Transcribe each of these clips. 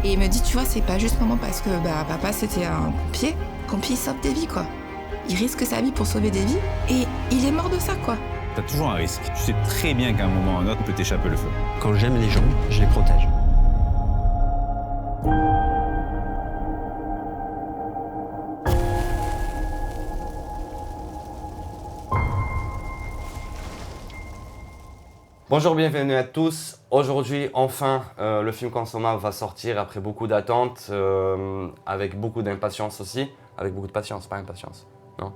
Et il me dit, tu vois, c'est pas juste maman parce que papa c'était un pompier il sauve des vies, quoi. Il risque sa vie pour sauver des vies et il est mort de ça, quoi. T'as toujours un risque. Tu sais très bien qu'à un moment ou à un autre, peut t'échapper le feu. Quand j'aime les gens, je les protège. Bonjour, bienvenue à tous. Aujourd'hui, enfin, le film Consommable va sortir après beaucoup d'attentes, avec beaucoup d'impatience aussi. Avec beaucoup de patience, pas impatience, non?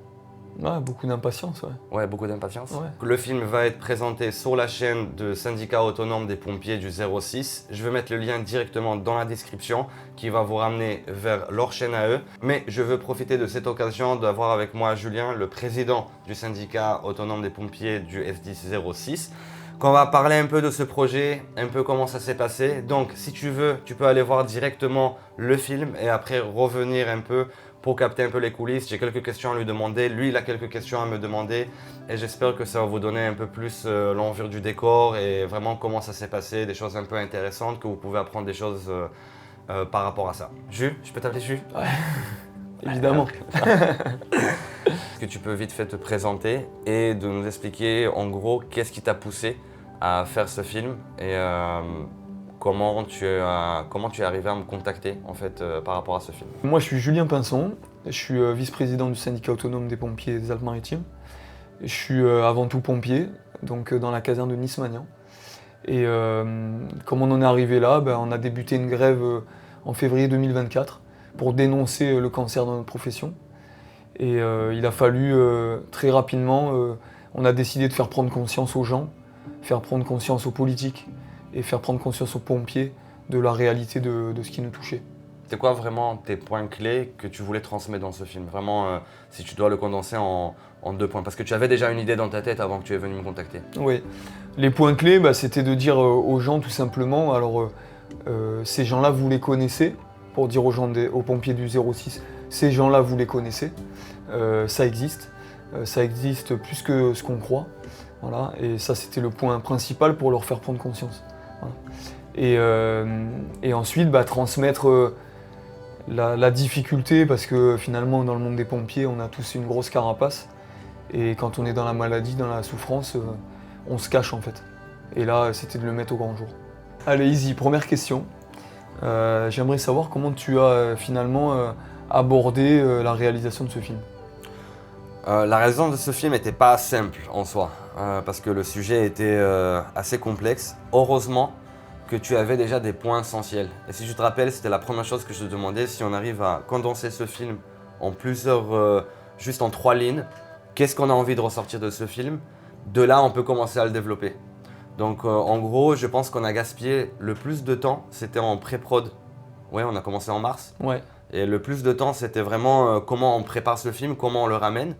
Ouais, beaucoup d'impatience, ouais. Ouais, beaucoup d'impatience. Ouais. Le film va être présenté sur la chaîne de Syndicat Autonome des Pompiers du 06. Je vais mettre le lien directement dans la description qui va vous ramener vers leur chaîne à eux. Mais je veux profiter de cette occasion d'avoir avec moi Julien, le président du Syndicat Autonome des Pompiers du S10 06. Qu'on va parler un peu de ce projet, un peu comment ça s'est passé. Donc, si tu veux, tu peux aller voir directement le film et après revenir un peu pour capter un peu les coulisses. J'ai quelques questions à lui demander, lui il a quelques questions à me demander et j'espère que ça va vous donner un peu plus l'envers du décor et vraiment comment ça s'est passé, des choses un peu intéressantes, que vous pouvez apprendre des choses par rapport à ça. Jus, je peux t'appeler Jus? Ouais, évidemment. Est-ce que tu peux vite fait te présenter et de nous expliquer en gros qu'est-ce qui t'a poussé à faire ce film et comment tu es arrivé à me contacter en fait par rapport à ce film? Moi, je suis Julien Pinson, je suis vice-président du syndicat autonome des pompiers des Alpes-Maritimes. Je suis avant tout pompier, donc dans la caserne de Nice-Magnan. Et comme on en est arrivé là, on a débuté une grève en février 2024 pour dénoncer le cancer dans notre profession. Et il a fallu très rapidement, on a décidé de faire prendre conscience aux gens, faire prendre conscience aux politiques et faire prendre conscience aux pompiers de la réalité de ce qui nous touchait. C'est quoi vraiment tes points clés que tu voulais transmettre dans ce film? Vraiment, si tu dois le condenser en 2 points, parce que tu avais déjà une idée dans ta tête avant que tu es venu me contacter. Oui, les points clés, c'était de dire aux gens tout simplement, alors ces gens-là vous les connaissez, pour dire aux gens aux pompiers du 06, ces gens-là vous les connaissez, ça existe plus que ce qu'on croit. Voilà, et ça c'était le point principal pour leur faire prendre conscience. Voilà. Et ensuite transmettre la difficulté, parce que finalement dans le monde des pompiers on a tous une grosse carapace et quand on est dans la maladie, dans la souffrance, on se cache en fait. Et là c'était de le mettre au grand jour. Allez, easy, première question. J'aimerais savoir comment tu as finalement abordé la réalisation de ce film. La réalisation de ce film n'était pas simple en soi, parce que le sujet était assez complexe. Heureusement que tu avais déjà des points essentiels. Et si je te rappelle, c'était la première chose que je te demandais, si on arrive à condenser ce film en plusieurs, juste en 3 lignes, qu'est-ce qu'on a envie de ressortir de ce film? De là, on peut commencer à le développer. Donc en gros, je pense qu'on a gaspillé le plus de temps, c'était en pré-prod. Ouais, on a commencé en mars. Ouais. Et le plus de temps, c'était vraiment comment on prépare ce film, comment on le ramène.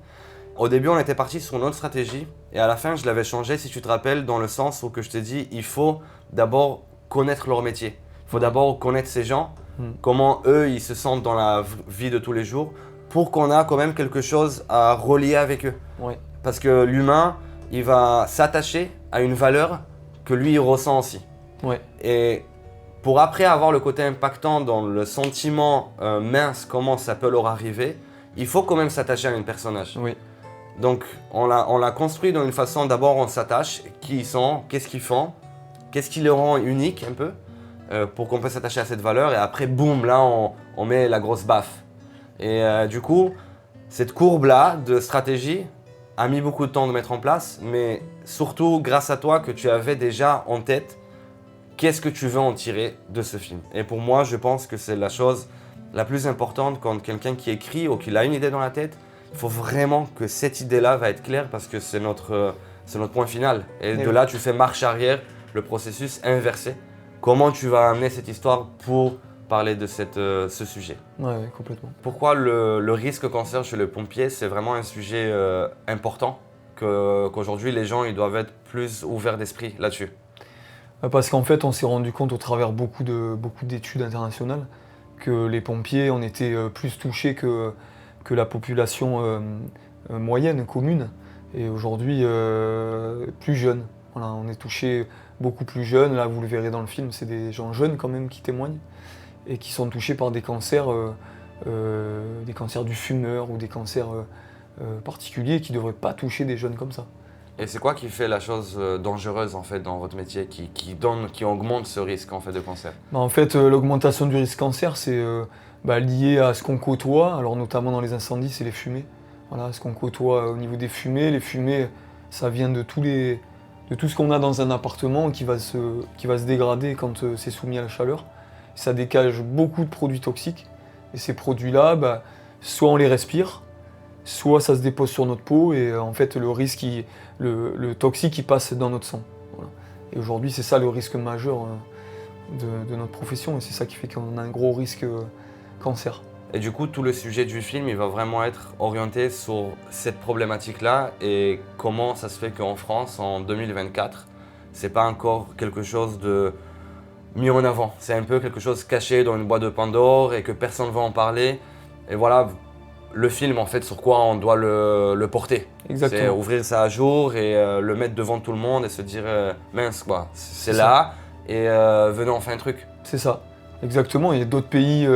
Au début, on était parti sur une autre stratégie et à la fin, je l'avais changé, si tu te rappelles, dans le sens où que je t'ai dit, il faut d'abord connaître leur métier. Il faut d'abord connaître ces gens, comment eux, ils se sentent dans la vie de tous les jours, pour qu'on ait quand même quelque chose à relier avec eux. Ouais. Parce que l'humain, il va s'attacher à une valeur que lui, il ressent aussi. Ouais. Et pour après avoir le côté impactant dans le sentiment mince, comment ça peut leur arriver, il faut quand même s'attacher à un personnage. Oui. Donc on l'a construit d'une façon, d'abord on s'attache, qui ils sont, qu'est-ce qu'ils font, qu'est-ce qui les rend uniques un peu, pour qu'on puisse s'attacher à cette valeur et après boum, là on met la grosse baffe. Et du coup, cette courbe-là de stratégie a mis beaucoup de temps de mettre en place, mais surtout grâce à toi que tu avais déjà en tête qu'est-ce que tu veux en tirer de ce film. Et pour moi, je pense que c'est la chose la plus importante quand quelqu'un qui écrit ou qui a une idée dans la tête, il faut vraiment que cette idée-là va être claire parce que c'est notre point final. Et de là, tu fais marche arrière, le processus inversé. Comment tu vas amener cette histoire pour parler de ce sujet? Ouais, complètement. Pourquoi le risque cancer chez le pompier, c'est vraiment un sujet important qu'aujourd'hui les gens ils doivent être plus ouverts d'esprit là-dessus? Parce qu'en fait, on s'est rendu compte au travers beaucoup d'études internationales que les pompiers, on était plus touchés que la population moyenne, commune. Et aujourd'hui, plus jeune. Voilà, on est touché beaucoup plus jeune. Là, vous le verrez dans le film, c'est des gens jeunes quand même qui témoignent. et qui sont touchés par des cancers du fumeur ou des cancers particuliers qui ne devraient pas toucher des jeunes comme ça. Et c'est quoi qui fait la chose dangereuse en fait dans votre métier, qui augmente ce risque en fait de cancer? En fait, l'augmentation du risque cancer, c'est lié à ce qu'on côtoie, alors notamment dans les incendies, c'est les fumées. Voilà, ce qu'on côtoie au niveau des fumées. Les fumées, ça vient de tout ce qu'on a dans un appartement qui va se dégrader quand c'est soumis à la chaleur. Ça dégage beaucoup de produits toxiques. Et ces produits-là, soit on les respire, soit ça se dépose sur notre peau et en fait le toxique il passe dans notre sang. Voilà. Et aujourd'hui c'est ça le risque majeur de notre profession et c'est ça qui fait qu'on a un gros risque cancer. Et du coup tout le sujet du film il va vraiment être orienté sur cette problématique-là et comment ça se fait qu'en France en 2024 c'est pas encore quelque chose de mis en avant. C'est un peu quelque chose caché dans une boîte de Pandore et que personne ne va en parler. Et voilà le film en fait sur quoi on doit le porter. Exactement. C'est ouvrir ça à jour et le mettre devant tout le monde et se dire mince quoi, c'est là et venez on fait un truc. C'est ça, exactement. Il y a d'autres pays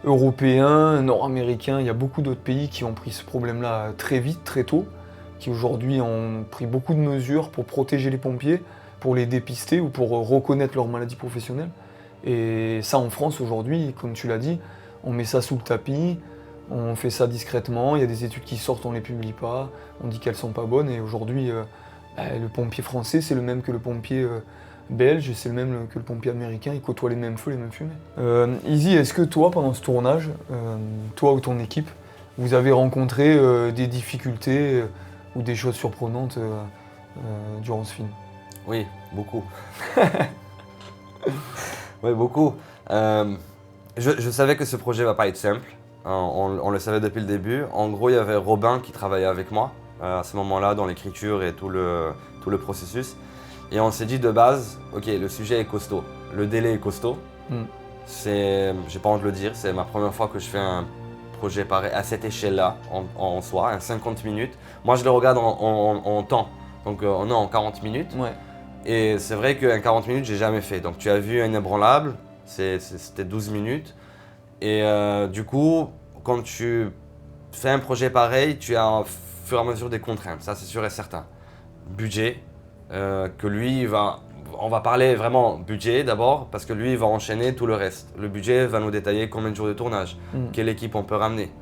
européens, nord-américains, il y a beaucoup d'autres pays qui ont pris ce problème-là très vite, très tôt, qui aujourd'hui ont pris beaucoup de mesures pour protéger les pompiers, pour les dépister ou pour reconnaître leur maladie professionnelle. Et ça en France aujourd'hui, comme tu l'as dit, on met ça sous le tapis. On fait ça discrètement, il y a des études qui sortent, on ne les publie pas, on dit qu'elles ne sont pas bonnes et aujourd'hui le pompier français c'est le même que le pompier belge, c'est le même que le pompier américain, ils côtoient les mêmes feux, les mêmes fumées. Izzy, est-ce que toi pendant ce tournage, toi ou ton équipe, vous avez rencontré des difficultés ou des choses surprenantes durant ce film? Oui, beaucoup. Oui, beaucoup. Je savais que ce projet ne va pas être simple. On le savait depuis le début. En gros, il y avait Robin qui travaillait avec moi à ce moment-là dans l'écriture et tout le processus. Et on s'est dit de base, ok, le sujet est costaud, le délai est costaud. J'ai pas honte de le dire, c'est ma première fois que je fais un projet pareil à cette échelle-là en soi, un 50 minutes. Moi, je le regarde en temps, donc on est en 40 minutes. Ouais. Et c'est vrai qu'un 40 minutes, j'ai jamais fait. Donc tu as vu un ébranlable, c'était 12 minutes. Et du coup, quand tu fais un projet pareil, tu as au fur et à mesure des contraintes, ça c'est sûr et certain. Budget, que lui, on va parler vraiment budget d'abord, parce que lui il va enchaîner tout le reste. Le budget va nous détailler combien de jours de tournage, quelle équipe on peut ramener.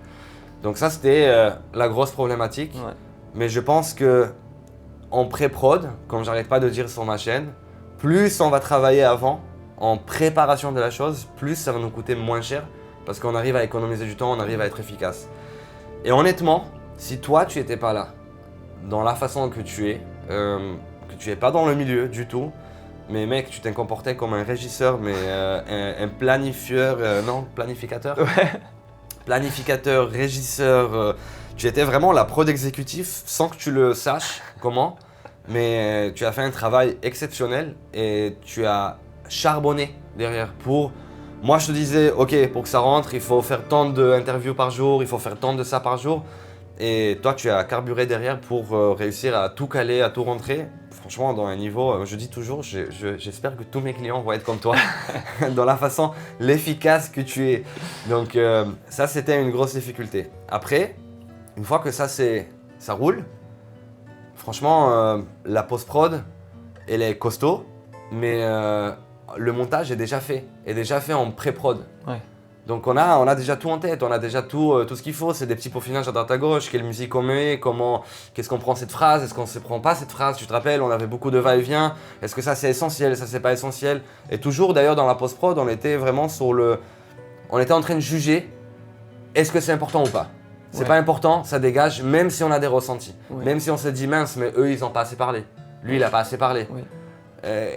Donc ça c'était la grosse problématique, mais je pense que en pré-prod, comme j'arrête pas de dire sur ma chaîne, plus on va travailler avant, en préparation de la chose, plus ça va nous coûter moins cher. Parce qu'on arrive à économiser du temps, on arrive à être efficace. Et honnêtement, si toi tu n'étais pas là, dans la façon que tu es pas dans le milieu du tout, mais mec, tu t'es comporté comme un régisseur, mais un planifieur, planificateur. Ouais. Planificateur, régisseur, tu étais vraiment la prod exécutif sans que tu le saches comment, mais tu as fait un travail exceptionnel et tu as charbonné derrière pour... Moi, je te disais, ok, pour que ça rentre, il faut faire tant d'interviews par jour, il faut faire tant de ça par jour. Et toi, tu as carburé derrière pour réussir à tout caler, à tout rentrer. Franchement, dans un niveau, je dis toujours, j'espère que tous mes clients vont être comme toi, dans la façon, l'efficace que tu es. Donc ça, c'était une grosse difficulté. Après, une fois que ça roule, franchement, la post-prod, elle est costaud, mais... le montage est déjà fait en pré-prod. Ouais. Donc on a déjà tout en tête, on a déjà tout ce qu'il faut, c'est des petits peaufinages à droite à gauche, quelle musique on met, qu'est-ce qu'on prend cette phrase, est-ce qu'on ne se prend pas cette phrase, tu te rappelles, on avait beaucoup de va-et-vient, est-ce que ça c'est essentiel, ça c'est pas essentiel. Et toujours d'ailleurs dans la post-prod, on était vraiment on était en train de juger, est-ce que c'est important ou pas. C'est pas important, ça dégage, même si on a des ressentis. Ouais. Même si on se dit mince, mais eux ils n'ont pas assez parlé, lui il a pas assez parlé. Ouais.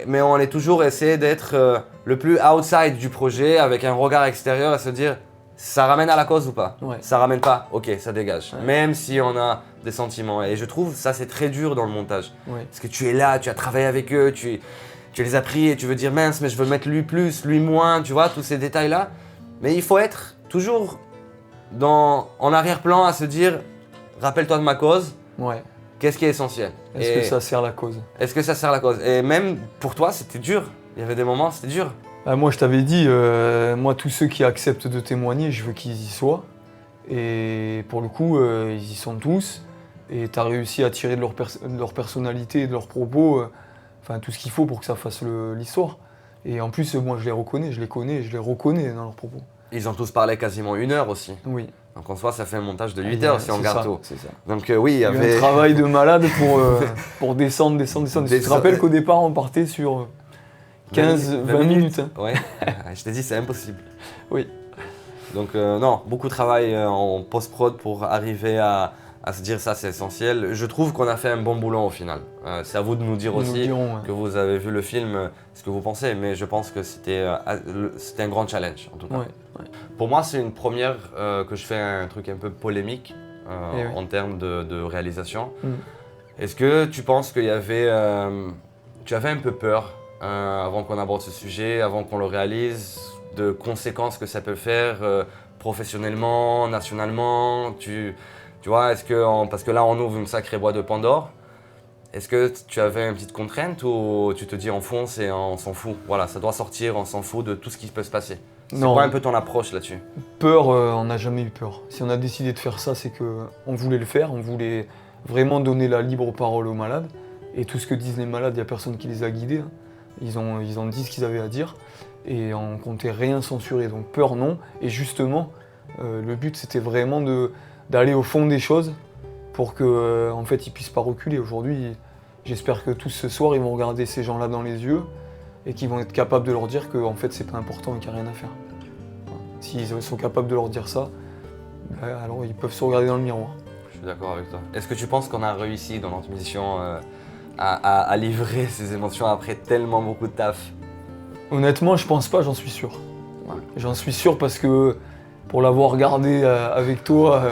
Mais on est toujours essayé d'être le plus outside du projet avec un regard extérieur et se dire ça ramène à la cause ou pas. Ça ramène pas, ok, ça dégage. Même si on a des sentiments. Et je trouve ça c'est très dur dans le montage. Parce que tu es là, tu as travaillé avec eux, tu les as pris et tu veux dire mince mais je veux mettre lui plus, lui moins, tu vois, tous ces détails là. Mais il faut être toujours en arrière-plan à se dire rappelle-toi de ma cause. Qu'est-ce qui est essentiel? Est-ce que ça sert la cause? Est-ce que ça sert la cause? Et même pour toi, c'était dur. Il y avait des moments, c'était dur. Moi, je t'avais dit, moi, tous ceux qui acceptent de témoigner, je veux qu'ils y soient. Et pour le coup, ils y sont tous. Et tu as réussi à tirer de leur personnalité et de leurs propos tout ce qu'il faut pour que ça fasse l'histoire. Et en plus, moi, je les reconnais, je les connais, et je les reconnais dans leurs propos. Ils ont tous parlé quasiment 1 heure aussi. Oui. Donc en soi, ça fait un montage de 8 heures si on garde tout. C'est ça. Donc oui, il y Il y a eu avait... un travail de malade pour descendre. Tu te rappelles qu'au départ, on partait sur 15-20 minutes. Hein. Ouais, je t'ai dit, c'est impossible. Oui. Donc non, beaucoup de travail en post-prod pour arriver à se dire ça, c'est essentiel. Je trouve qu'on a fait un bon boulot au final. C'est à vous de nous dire aussi que vous avez vu le film, ce que vous pensez, mais je pense que c'était un grand challenge en tout cas. Ouais. Pour moi, c'est une première que je fais un truc un peu polémique en termes de réalisation. Est-ce que tu penses qu'il y avait... tu avais un peu peur avant qu'on aborde ce sujet, avant qu'on le réalise, de conséquences que ça peut faire professionnellement, nationalement, tu vois, parce que là on ouvre une sacrée boîte de Pandore, est-ce que tu avais une petite contrainte ou tu te dis on fonce et on s'en fout? Voilà, ça doit sortir, on s'en fout de tout ce qui peut se passer. C'est quoi un peu ton approche là-dessus? Peur, on n'a jamais eu peur. Si on a décidé de faire ça, c'est qu'on voulait le faire, on voulait vraiment donner la libre parole aux malades. Et tout ce que disent les malades, il n'y a personne qui les a guidés. Hein. Ils ont dit ce qu'ils avaient à dire et on comptait rien censurer. Donc peur non. Et justement, le but c'était vraiment d'aller au fond des choses pour que en fait ils puissent pas reculer. Aujourd'hui, j'espère que tous ce soir ils vont regarder ces gens-là dans les yeux et qu'ils vont être capables de leur dire que en fait c'est pas important et qu'il n'y a rien à faire. Voilà. S'ils sont capables de leur dire ça, alors ils peuvent se regarder dans le miroir. Je suis d'accord avec toi. Est-ce que tu penses qu'on a réussi dans notre mission à livrer ces émotions après tellement beaucoup de taf? Honnêtement, je pense pas, j'en suis sûr. Ouais. J'en suis sûr parce que pour l'avoir regardé avec toi,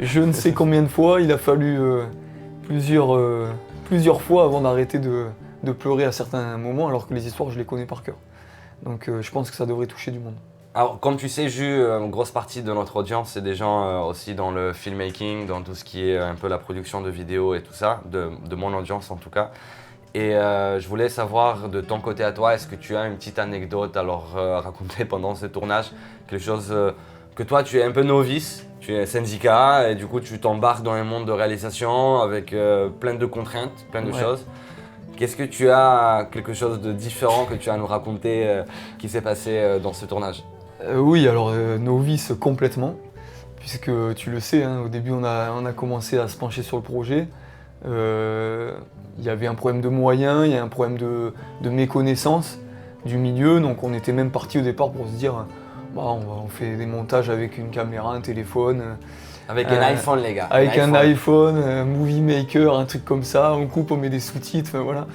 je ne sais combien de fois, il a fallu plusieurs fois avant d'arrêter de pleurer à certains moments, alors que les histoires, je les connais par cœur. Donc je pense que ça devrait toucher du monde. Alors, comme tu sais, une grosse partie de notre audience, c'est des gens aussi dans le filmmaking, dans tout ce qui est un peu la production de vidéos et tout ça, de mon audience en tout cas. Et je voulais savoir de ton côté à toi, est-ce que tu as une petite anecdote à leur raconter pendant ce tournage? Quelque chose que toi, tu es un peu novice, tu es syndicat et du coup, tu t'embarques dans un monde de réalisation avec plein de contraintes, plein de choses. Qu'est-ce que tu as, quelque chose de différent que tu as à nous raconter qui s'est passé dans ce tournage? Oui, alors novice complètement, puisque tu le sais, hein, au début on a commencé à se pencher sur le projet. Il y avait un problème de moyens, il y a un problème de méconnaissance du milieu, donc on était même parti au départ pour se dire on fait des montages avec une caméra, un téléphone. Avec un iPhone les gars. Avec un iPhone, un Movie Maker, un truc comme ça, on coupe, on met des sous-titres, voilà.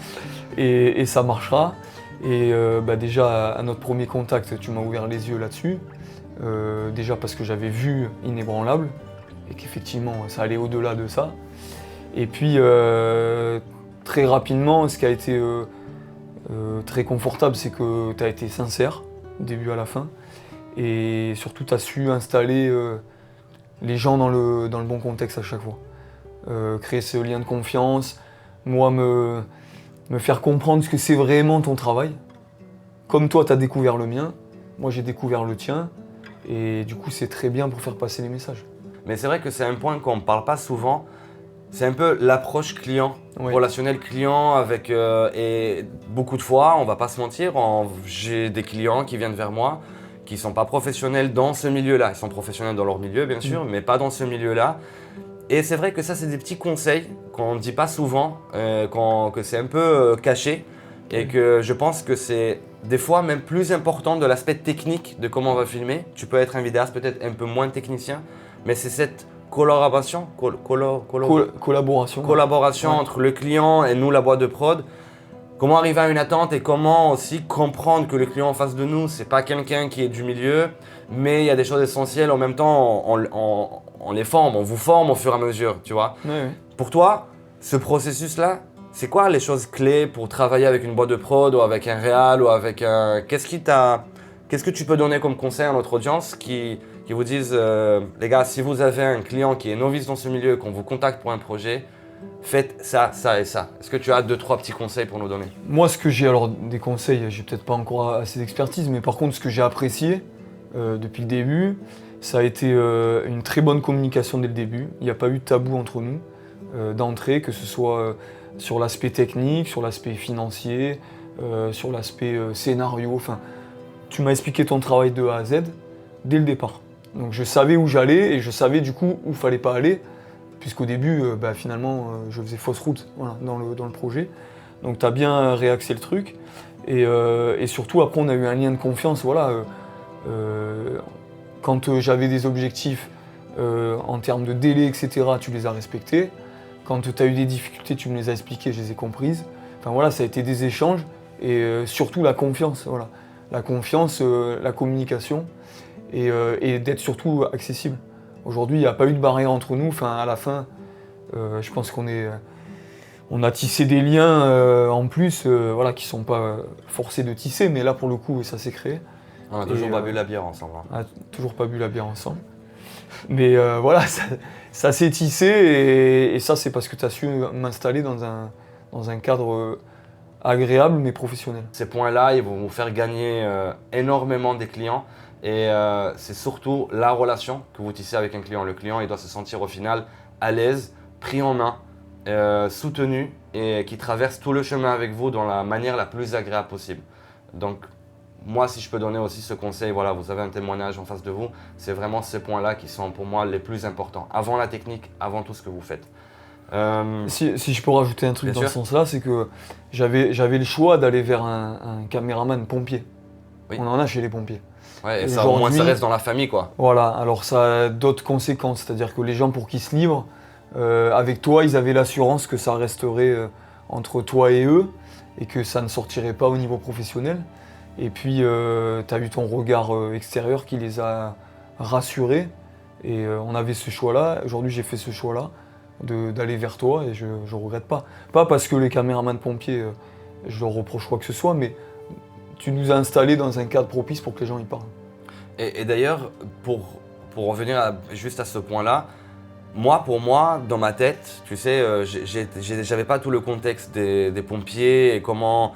Et ça marchera. Et déjà à notre premier contact, tu m'as ouvert les yeux là-dessus. Déjà parce que j'avais vu Inébranlable et qu'effectivement ça allait au-delà de ça. Et puis très rapidement, ce qui a été très confortable, c'est que tu as été sincère, du début à la fin. Et surtout tu as su installer les gens dans le bon contexte à chaque fois. Créer ce lien de confiance, moi me faire comprendre ce que c'est vraiment ton travail. Comme toi, tu as découvert le mien, moi j'ai découvert le tien, et du coup c'est très bien pour faire passer les messages. Mais c'est vrai que c'est un point qu'on ne parle pas souvent, c'est un peu l'approche client, relationnel client avec... et beaucoup de fois, on va pas se mentir, j'ai des clients qui viennent vers moi, qui ne sont pas professionnels dans ce milieu-là. Ils sont professionnels dans leur milieu, bien sûr, mais pas dans ce milieu-là. Et c'est vrai que ça, c'est des petits conseils qu'on ne dit pas souvent, que c'est un peu caché et que je pense que c'est des fois même plus important de l'aspect technique de comment on va filmer. Tu peux être un vidéaste peut-être un peu moins technicien, mais c'est cette collaboration entre le client et nous, la boîte de prod. Comment arriver à une attente et comment aussi comprendre que le client en face de nous, c'est pas quelqu'un qui est du milieu, mais il y a des choses essentielles. En même temps, on les forme, on vous forme au fur et à mesure, tu vois. Oui. Pour toi, ce processus-là, c'est quoi les choses clés pour travailler avec une boîte de prod ou avec un réal ou avec un... Qu'est-ce que tu peux donner comme conseil à notre audience qui vous disent les gars, si vous avez un client qui est novice dans ce milieu, qu'on vous contacte pour un projet, faites ça, ça et ça. Est-ce que tu as 2-3 petits conseils pour nous donner? Moi, ce que j'ai, alors des conseils, j'ai peut-être pas encore assez d'expertise, mais par contre, ce que j'ai apprécié depuis le début, ça a été une très bonne communication dès le début. Il n'y a pas eu de tabou entre nous d'entrée, que ce soit sur l'aspect technique, sur l'aspect financier, sur l'aspect scénario. Enfin, tu m'as expliqué ton travail de A à Z dès le départ. Donc je savais où j'allais et je savais du coup où il fallait pas aller, puisqu'au début, finalement, je faisais fausse route voilà, dans le projet. Donc tu as bien réaxé le truc. Et surtout, après, on a eu un lien de confiance. Voilà, quand j'avais des objectifs en termes de délai, etc., tu les as respectés. Quand tu as eu des difficultés, tu me les as expliquées, je les ai comprises. Enfin voilà, ça a été des échanges et surtout la confiance. Voilà. La confiance, la communication et d'être surtout accessible. Aujourd'hui, il n'y a pas eu de barrière entre nous. Enfin, à la fin, je pense on a tissé des liens en plus voilà, qui ne sont pas forcés de tisser, mais là, pour le coup, ça s'est créé. On a toujours pas bu la bière ensemble. Hein. On n'a toujours pas bu la bière ensemble. Mais voilà, ça s'est tissé et ça, c'est parce que tu as su m'installer dans un cadre agréable mais professionnel. Ces points-là, ils vont vous faire gagner énormément des clients et c'est surtout la relation que vous tissez avec un client. Le client, il doit se sentir au final à l'aise, pris en main, soutenu et qui traverse tout le chemin avec vous dans la manière la plus agréable possible. Donc, moi, si je peux donner aussi ce conseil, voilà, vous avez un témoignage en face de vous, c'est vraiment ces points-là qui sont pour moi les plus importants. Avant la technique, avant tout ce que vous faites. Si je peux rajouter un truc Bien dans sûr. ce sens-là, c'est que j'avais le choix d'aller vers un caméraman pompier. Oui. On en a chez les pompiers. Ouais, et ça, au moins, Aujourd'hui- ça reste dans la famille, quoi. Voilà, alors ça a d'autres conséquences, c'est-à-dire que les gens pour qui se livrent, avec toi, ils avaient l'assurance que ça resterait entre toi et eux et que ça ne sortirait pas au niveau professionnel. Et puis, tu as eu ton regard extérieur qui les a rassurés. Et on avait ce choix-là. Aujourd'hui, j'ai fait ce choix-là d'aller vers toi et je ne regrette pas. Pas parce que les caméramans pompiers, je leur reproche quoi que ce soit, mais tu nous as installés dans un cadre propice pour que les gens y parlent. Et d'ailleurs, pour revenir juste à ce point-là, pour moi, dans ma tête, tu sais, j'avais pas tout le contexte des pompiers et comment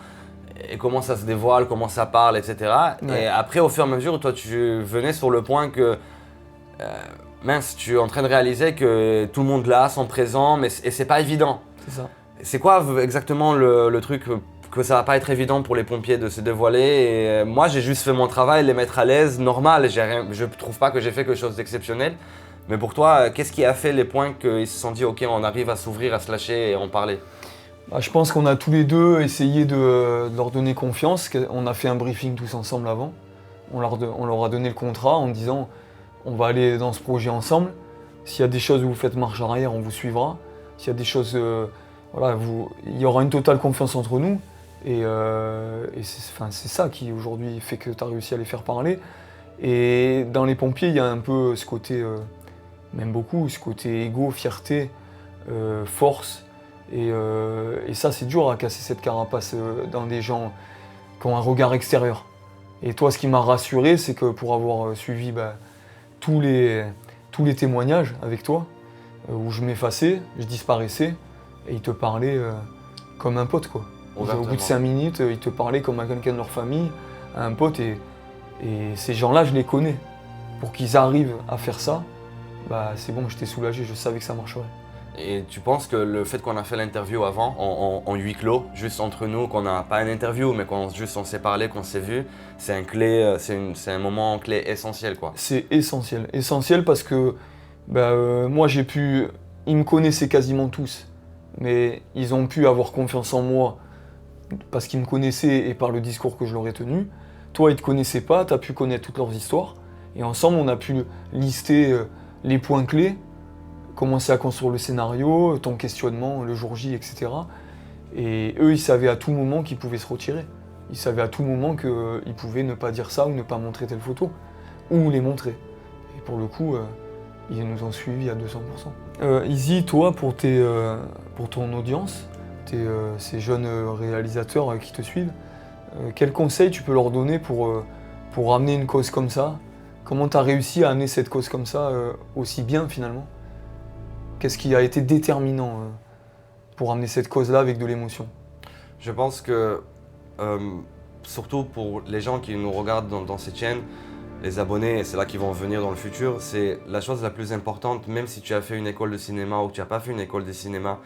ça se dévoile, comment ça parle, etc. Ouais. Et après, au fur et à mesure, toi, tu venais sur le point que, mince, tu es en train de réaliser que tout le monde là sont présents, et c'est pas évident. C'est ça. C'est quoi exactement le truc que ça va pas être évident pour les pompiers de se dévoiler et moi, j'ai juste fait mon travail, les mettre à l'aise, normal. Je trouve pas que j'ai fait quelque chose d'exceptionnel. Mais pour toi, qu'est-ce qui a fait les points qu'ils se sont dit, ok, on arrive à s'ouvrir, à se lâcher et en parler? Bah, je pense qu'on a tous les deux essayé de leur donner confiance. On a fait un briefing tous ensemble avant. On leur a donné le contrat en disant on va aller dans ce projet ensemble. S'il y a des choses où vous faites marche arrière, on vous suivra. S'il y a des choses, voilà, il y aura une totale confiance entre nous. Et c'est ça qui aujourd'hui fait que tu as réussi à les faire parler. Et dans les pompiers, il y a un peu ce côté, même beaucoup, ce côté égo, fierté, force. Et ça, c'est dur à casser cette carapace dans des gens qui ont un regard extérieur. Et toi, ce qui m'a rassuré, c'est que pour avoir suivi tous les témoignages avec toi, où je m'effaçais, je disparaissais, et ils te parlaient comme un pote, quoi. Au bout de 5 minutes, ils te parlaient comme à quelqu'un de leur famille, à un pote, et ces gens-là, je les connais. Pour qu'ils arrivent à faire ça, c'est bon, j'étais soulagé, je savais que ça marcherait. Et tu penses que le fait qu'on a fait l'interview avant, en huis clos, juste entre nous, qu'on n'a pas une interview, mais on s'est parlé, qu'on s'est vu, c'est un moment clé essentiel, quoi. C'est essentiel. Essentiel parce que moi, ils me connaissaient quasiment tous, mais ils ont pu avoir confiance en moi parce qu'ils me connaissaient et par le discours que je leur ai tenu. Toi, ils ne te connaissaient pas, tu as pu connaître toutes leurs histoires, et ensemble, on a pu lister les points clés, commencer à construire le scénario, ton questionnement, le jour J, etc. Et eux, ils savaient à tout moment qu'ils pouvaient se retirer. Ils savaient à tout moment qu'ils pouvaient ne pas dire ça ou ne pas montrer telle photo, ou les montrer. Et pour le coup, ils nous ont suivis à 200%. Izzy, toi, pour ton audience, ces jeunes réalisateurs qui te suivent, quels conseils tu peux leur donner pour amener une cause comme ça? Comment tu as réussi à amener cette cause comme ça aussi bien finalement? Qu'est-ce qui a été déterminant pour amener cette cause-là avec de l'émotion. Je pense que, surtout pour les gens qui nous regardent dans cette chaîne, les abonnés, et c'est là qu'ils vont venir dans le futur, c'est la chose la plus importante, même si tu as fait une école de cinéma ou que tu n'as pas fait une école de cinéma,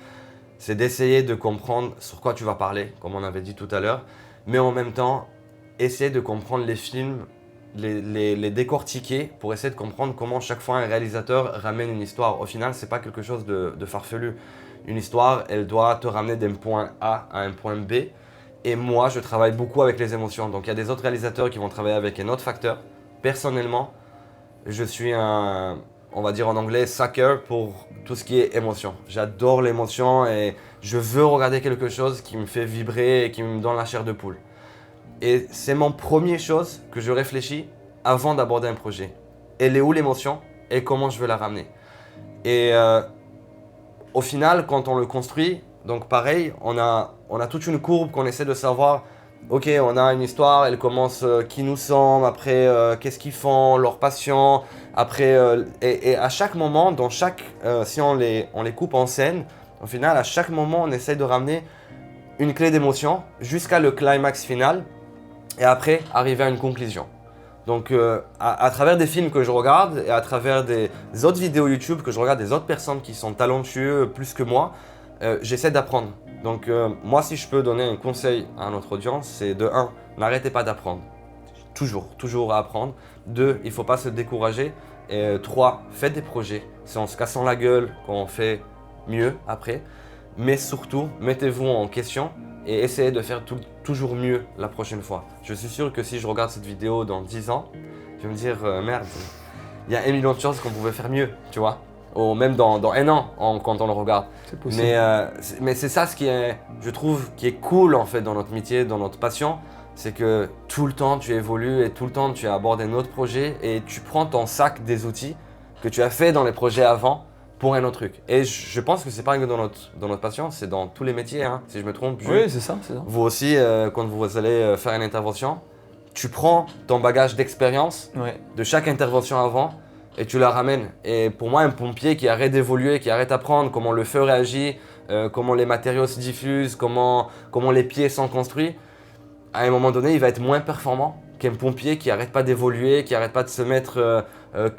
c'est d'essayer de comprendre sur quoi tu vas parler, comme on avait dit tout à l'heure, mais en même temps, essayer de comprendre les films, les décortiquer pour essayer de comprendre comment chaque fois un réalisateur ramène une histoire. Au final, c'est pas quelque chose de farfelu. Une histoire, elle doit te ramener d'un point A à un point B. Et moi, je travaille beaucoup avec les émotions. Donc il y a des autres réalisateurs qui vont travailler avec un autre facteur. Personnellement, je suis un, on va dire en anglais, sucker pour tout ce qui est émotion. J'adore l'émotion et je veux regarder quelque chose qui me fait vibrer et qui me donne la chair de poule. Et c'est mon première chose que je réfléchis avant d'aborder un projet. Elle est où l'émotion et comment je veux la ramener. Et au final, quand on le construit, donc pareil, on a toute une courbe qu'on essaie de savoir. Ok, on a une histoire, elle commence qui nous sommes, après qu'est-ce qu'ils font, leur passion, après et à chaque moment, dans chaque, si on les coupe en scène, au final, à chaque moment, on essaie de ramener une clé d'émotion jusqu'à le climax final et après arriver à une conclusion. Donc à travers des films que je regarde et à travers des autres vidéos YouTube que je regarde, des autres personnes qui sont talentueux plus que moi, j'essaie d'apprendre. Donc moi, si je peux donner un conseil à notre audience, c'est de 1, n'arrêtez pas d'apprendre. Toujours à apprendre. 2, il ne faut pas se décourager. Et 3, faites des projets. C'est en se cassant la gueule qu'on fait mieux après. Mais surtout, mettez-vous en question et essayez de faire toujours mieux la prochaine fois. Je suis sûr que si je regarde cette vidéo dans 10 ans, je vais me dire merde, il y a 1 million de chances qu'on pouvait faire mieux, tu vois. Ou même dans 1 an quand on le regarde. C'est possible. Mais c'est ça ce qui est, je trouve, qui est cool en fait dans notre métier, dans notre passion, c'est que tout le temps tu évolues et tout le temps tu abordes un autre projet et tu prends ton sac des outils que tu as fait dans les projets avant pour un autre truc. Et je pense que c'est pas que dans notre passion, c'est dans tous les métiers, hein, si je me trompe. Oui, c'est ça. Vous aussi, quand vous allez faire une intervention, tu prends ton bagage d'expérience de chaque intervention avant et tu la ramènes. Et pour moi, un pompier qui arrête d'évoluer, qui arrête d'apprendre comment le feu réagit, comment les matériaux se diffusent, comment les pieds sont construits, à un moment donné, il va être moins performant qu'un pompier qui n'arrête pas d'évoluer, qui n'arrête pas de se mettre,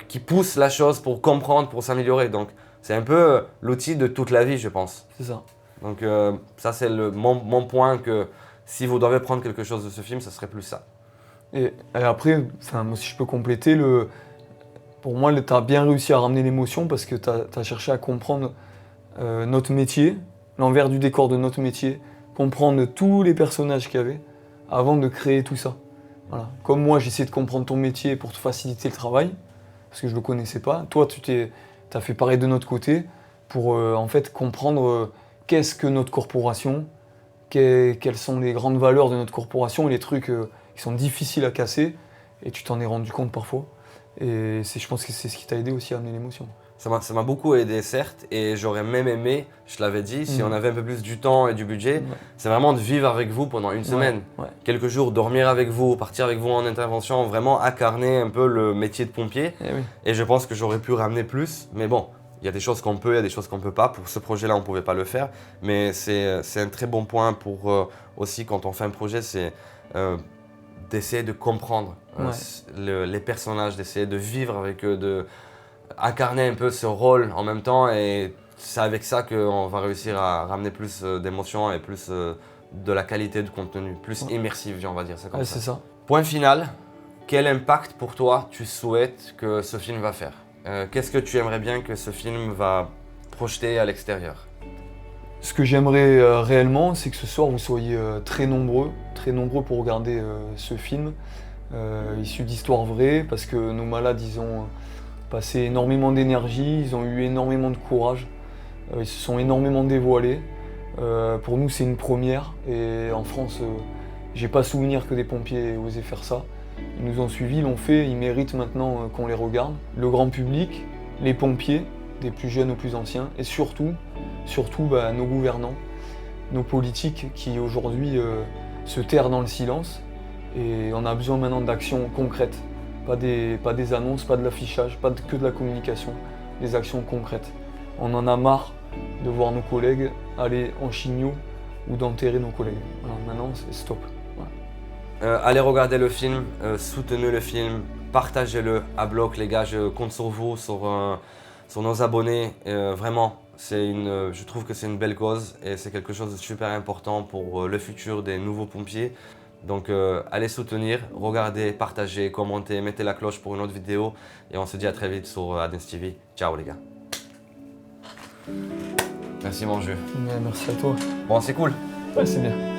qui pousse la chose pour comprendre, pour s'améliorer. Donc, c'est un peu l'outil de toute la vie, je pense. C'est ça. Donc, ça, c'est mon point que si vous devez prendre quelque chose de ce film, ça serait plus ça. Et après, moi, si je peux compléter, pour moi, tu as bien réussi à ramener l'émotion parce que tu as cherché à comprendre notre métier, l'envers du décor de notre métier, comprendre tous les personnages qu'il y avait avant de créer tout ça. Voilà. Comme moi, j'essaie de comprendre ton métier pour te faciliter le travail, parce que je ne le connaissais pas. Toi, tu as fait pareil de notre côté pour en fait comprendre qu'est-ce que notre corporation, quelles sont les grandes valeurs de notre corporation et les trucs qui sont difficiles à casser, et tu t'en es rendu compte parfois. Et je pense que c'est ce qui t'a aidé aussi à amener l'émotion. Ça m'a beaucoup aidé, certes, et j'aurais même aimé, je l'avais dit, si on avait un peu plus du temps et du budget, c'est vraiment de vivre avec vous pendant une semaine, quelques jours, dormir avec vous, partir avec vous en intervention, vraiment incarner un peu le métier de pompier. Et je pense que j'aurais pu ramener plus, mais bon, il y a des choses qu'on peut, il y a des choses qu'on ne peut pas. Pour ce projet-là, on ne pouvait pas le faire, mais c'est un très bon point pour aussi quand on fait un projet, c'est d'essayer de comprendre les personnages, d'essayer de vivre avec eux, incarner un peu ce rôle en même temps, et c'est avec ça qu'on va réussir à ramener plus d'émotions et plus de la qualité de contenu, plus immersif, on va dire ça comme ça. C'est ça. Point final, quel impact pour toi tu souhaites que ce film va faire? Qu'est-ce que tu aimerais bien que ce film va projeter à l'extérieur? Ce que j'aimerais réellement, c'est que ce soir vous soyez très nombreux pour regarder ce film, issu d'histoires vraies, parce que nos malades, ils ont passé énormément d'énergie, ils ont eu énormément de courage, ils se sont énormément dévoilés. Pour nous, c'est une première, et en France, j'ai pas souvenir que des pompiers aient osé faire ça. Ils nous ont suivis, ils l'ont fait, ils méritent maintenant qu'on les regarde. Le grand public, les pompiers, des plus jeunes aux plus anciens, et surtout nos gouvernants, nos politiques qui aujourd'hui se terrent dans le silence, et on a besoin maintenant d'actions concrètes. Pas des annonces, pas de l'affichage, que de la communication, des actions concrètes. On en a marre de voir nos collègues aller en chigno ou d'enterrer nos collègues. Voilà, maintenant, c'est stop. Voilà. Allez regarder le film, soutenez le film, partagez-le à bloc, les gars. Je compte sur vous, sur nos abonnés. Vraiment, je trouve que c'est une belle cause et c'est quelque chose de super important pour le futur des nouveaux pompiers. Donc allez soutenir, regardez, partagez, commentez, mettez la cloche pour une autre vidéo et on se dit à très vite sur Adens TV. Ciao les gars. Merci mon jeu. Merci à toi. Bon, c'est cool. Ouais, c'est bien.